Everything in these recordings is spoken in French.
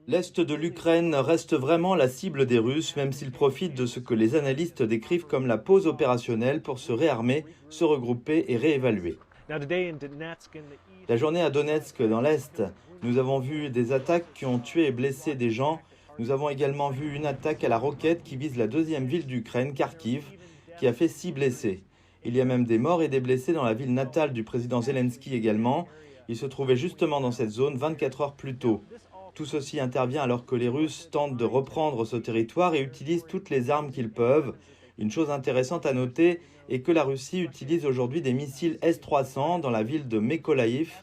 L'est de l'Ukraine reste vraiment la cible des Russes, même s'ils profitent de ce que les analystes décrivent comme la pause opérationnelle pour se réarmer, se regrouper et réévaluer. La journée à Donetsk, dans l'Est, nous avons vu des attaques qui ont tué et blessé des gens. Nous avons également vu une attaque à la roquette qui vise la deuxième ville d'Ukraine, Kharkiv, qui a fait 6 blessés. Il y a même des morts et des blessés dans la ville natale du président Zelensky également. Il se trouvait justement dans cette zone 24 heures plus tôt. Tout ceci intervient alors que les Russes tentent de reprendre ce territoire et utilisent toutes les armes qu'ils peuvent. Une chose intéressante à noter est que la Russie utilise aujourd'hui des missiles S-300 dans la ville de Mykolaïv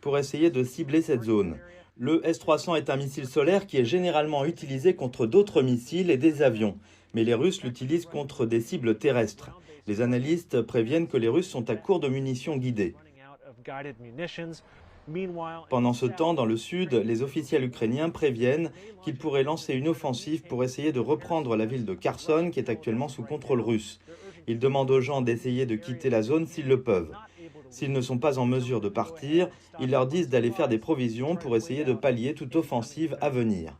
pour essayer de cibler cette zone. Le S-300 est un missile solaire qui est généralement utilisé contre d'autres missiles et des avions, mais les Russes l'utilisent contre des cibles terrestres. Les analystes préviennent que les Russes sont à court de munitions guidées. Pendant ce temps, dans le sud, les officiels ukrainiens préviennent qu'ils pourraient lancer une offensive pour essayer de reprendre la ville de Kherson, qui est actuellement sous contrôle russe. Ils demandent aux gens d'essayer de quitter la zone s'ils le peuvent. S'ils ne sont pas en mesure de partir, ils leur disent d'aller faire des provisions pour essayer de pallier toute offensive à venir.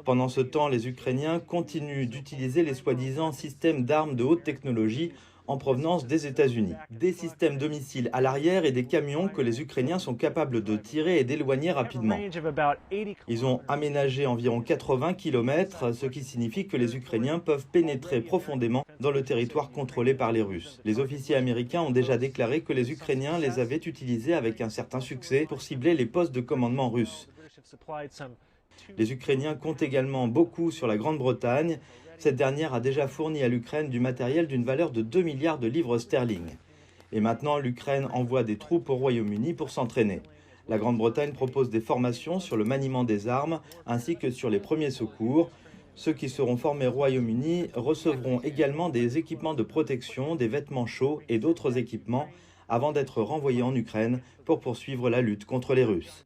Pendant ce temps, les Ukrainiens continuent d'utiliser les soi-disant systèmes d'armes de haute technologie en provenance des États-Unis. Des systèmes de missiles à l'arrière et des camions que les Ukrainiens sont capables de tirer et d'éloigner rapidement. Ils ont aménagé environ 80 km, ce qui signifie que les Ukrainiens peuvent pénétrer profondément dans le territoire contrôlé par les Russes. Les officiers américains ont déjà déclaré que les Ukrainiens les avaient utilisés avec un certain succès pour cibler les postes de commandement russes. Les Ukrainiens comptent également beaucoup sur la Grande-Bretagne. Cette dernière a déjà fourni à l'Ukraine du matériel d'une valeur de 2 milliards de livres sterling. Et maintenant, l'Ukraine envoie des troupes au Royaume-Uni pour s'entraîner. La Grande-Bretagne propose des formations sur le maniement des armes ainsi que sur les premiers secours. Ceux qui seront formés au Royaume-Uni recevront également des équipements de protection, des vêtements chauds et d'autres équipements avant d'être renvoyés en Ukraine pour poursuivre la lutte contre les Russes.